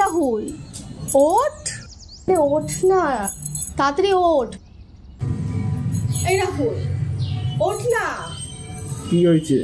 রাহুল ওঠ, ওঠ না, তাড়াতাড়ি ওঠ। এই রাহুল ওঠ না। কি হয়েছে?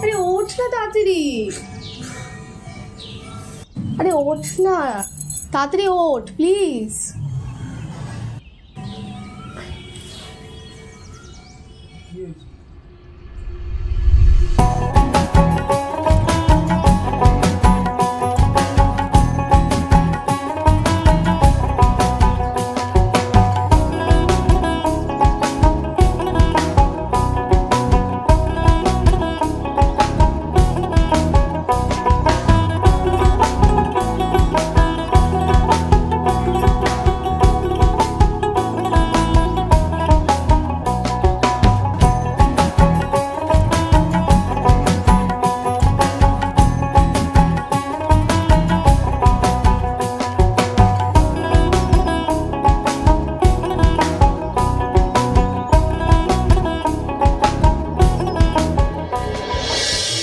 আরে ওঠ না তাড়াতাড়ি, আরে ওঠ না তাড়াতাড়ি ওঠ প্লিজ।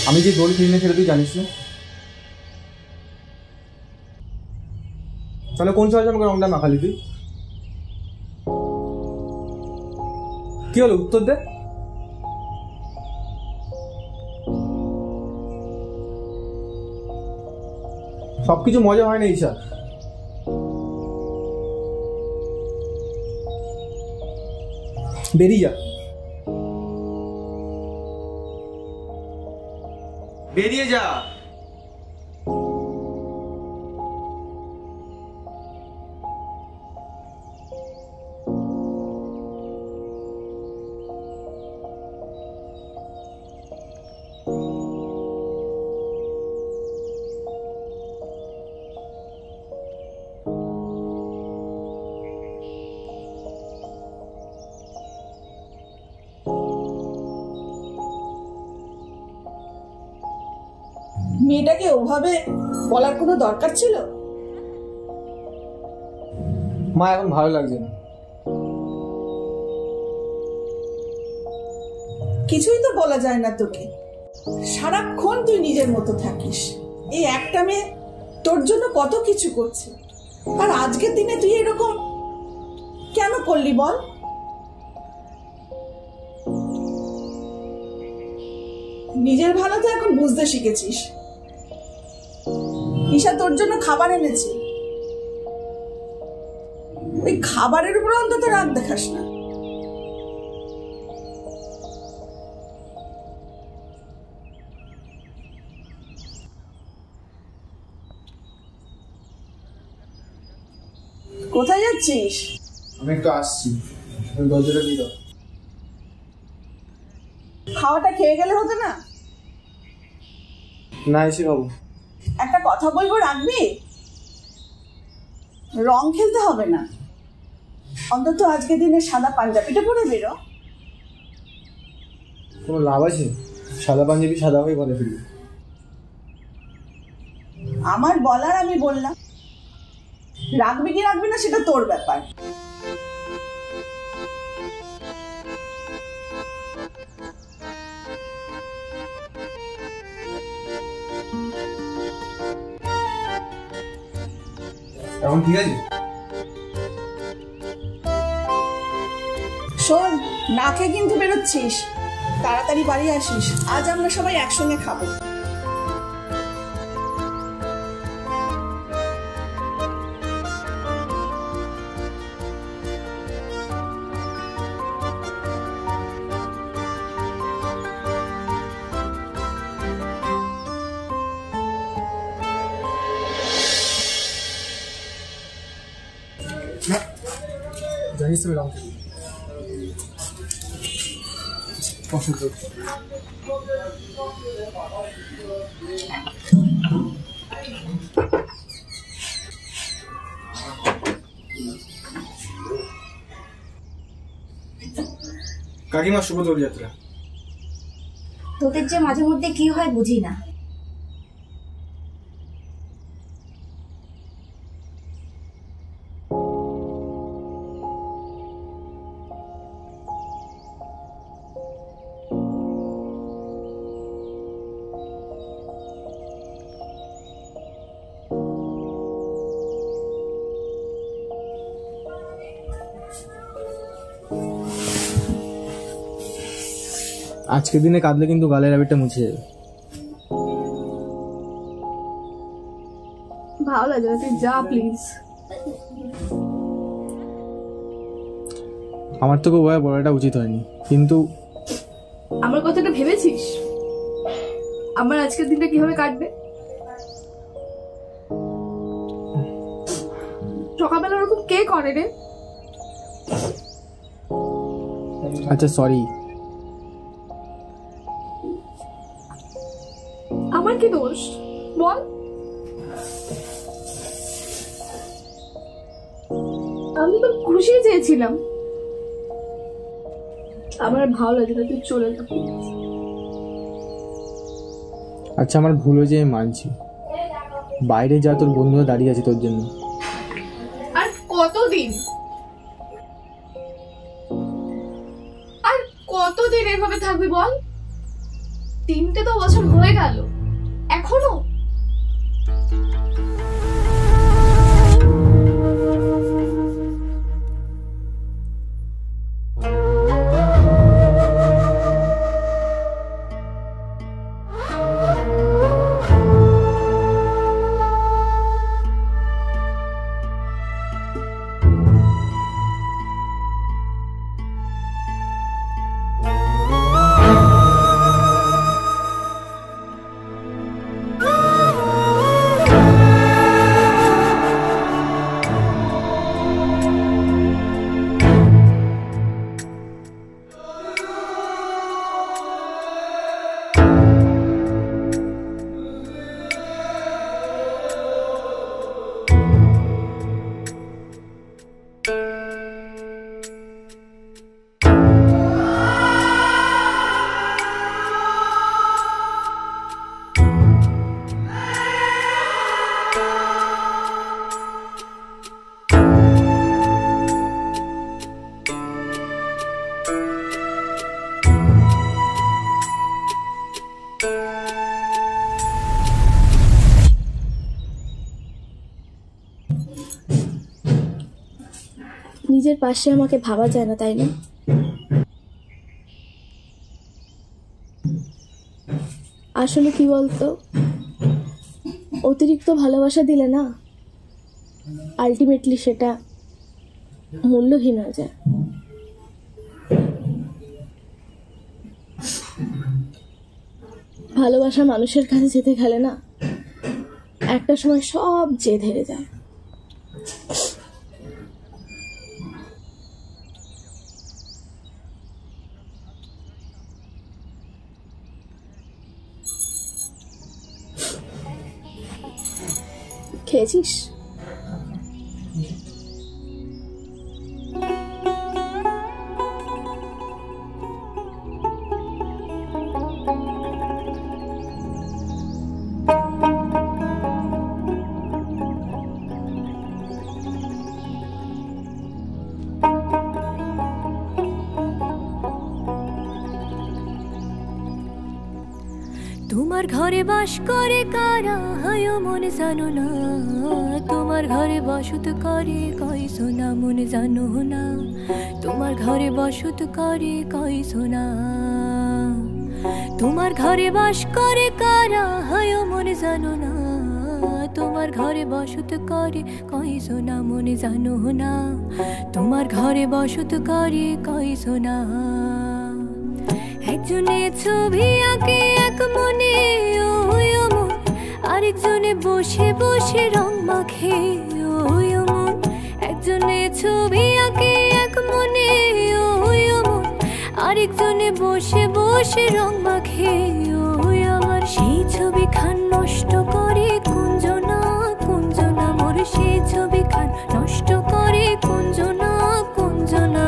আমি যে দোল কিনে সেটা তুই জানিস না? তাহলে কোন সাহসে আমাকে রংটা মাখালি তুই? কি হলো উত্তর দে। সবকিছু মজা হয় না ঈশা। বেরিয়ে যা, বেরিয়ে যা। মেয়েটাকে ওভাবে বলার কোনো দরকার ছিল? মা এখন ভালো লাগছে না। কিছুই তো বলা যায় না তোকে, সারাক্ষণ তুই নিজের মতো থাকিস। এই একটা মেয়ে তোর জন্য কত কিছু করছে, আর আজকের দিনে তুই এরকম কেন করলি বল? নিজের ভালো তো এখন বুঝতে শিখেছিস। ঈশা তোর জন্য খাবার এনেছে, ওই খাবারের উপর অন্তত রাগ দেখাস না। কোথায় যাচ্ছিস? আমি একটু আসছি, দরজাটা দিয়ে দাও। খাওয়াটা খেয়ে গেলে হতো না? না এসে খাবো। একটা কথা বলবো, রাখবি? রং খেলতে হবে না, অন্তত আজকের দিনে সাদা পাঞ্জাবিটা পরে বেরো। কোনো লাভ আছে? সাদা পাঞ্জাবি সাদা হয়ে ঘরে ফিরবে। আমার বলার আমি বললাম, রাখবি কি রাখবি না সেটা তোর ব্যাপার। এখন ঠিক আছে? শোন, না খেয়ে কিন্তু বেরোচ্ছিস, তাড়াতাড়ি বাড়ি আসিস। আজ আমরা সবাই একসঙ্গে খাবো। জানিস তুমি রং খেলি। কাকিমা, শুভ দোলযাত্রা। তোদের যে মাঝে মধ্যে কি হয় বুঝি না। আজকের দিনে কাঁদলে কিন্তু গালের আবিরটা মুছে যাবে। ভালো লাগে না, তুই যা প্লিজ। আমার তো খুব ভয় বলাটা উচিত হয়নি, কিন্তু আমার কথাটা ভেবেছিস? আমার আজকের দিনটা কিভাবে কাটবে? সকালবেলা ওরকম কে করে রে? আচ্ছা সরি। আমার কি দোষ বল? আমি তো খুশি চেয়েছিলাম। আমার ভালো লাগে না, তুই চলে যা। আচ্ছা আমার ভুল হয়েছে, আমি মানছি। বাইরে যা, তোর বন্ধুরা দাঁড়িয়ে আছে তোর জন্য। আর কতদিন এভাবে থাকবি বল? 3টে তো বছর হয়ে গেল, এখনো নিজের পাশে আমাকে ভাবা যায় না, তাই না? আসলে কি বলতো, অতিরিক্ত ভালোবাসা দিলে না আলটিমেটলি সেটা মূল্যহীন হয়ে যায়। ভালোবাসা মানুষের কাছে যেতে গেলে না একটা সময় সব জেদ হেরে যায়। খেয়েছিস? তোমার ঘরে বাস করে কারা হয় মনে জানো না, তোমার ঘরে বসত করে কই সোনা মনে জানো না, তোমার ঘরে বসত করে কই সোনা, তোমার ঘরে বাস করে কারা হয় মনে জানো না, তোমার ঘরে বসত করে কই সোনা মনে জানো না, তোমার ঘরে বসত করে কই সোনা। একজনে ছবি আঁকে এক মনে ওই মন, আরেকজনে বসে বসে রং মাখে ওই মন, একজনে ছবি আঁকে এক মনে ওই মন, আরেকজনে বসে বসে রং মাখে ওই আমার সেই ছবি খান নষ্ট করে কুঞ্জনা কুঞ্জনা মোর সেই ছবি খান নষ্ট করে কুঞ্জনা কুঞ্জনা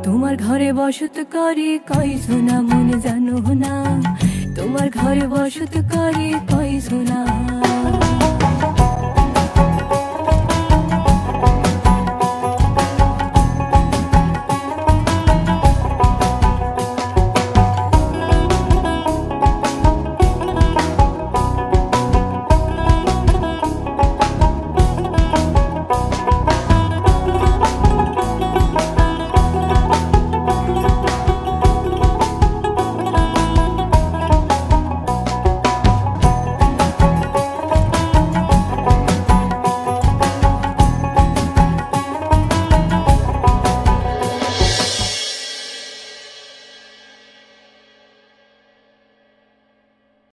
তোমার ঘরে বসত করে কই সোনা মনে জানো না তোমার ঘরে বসত করে কই সোনা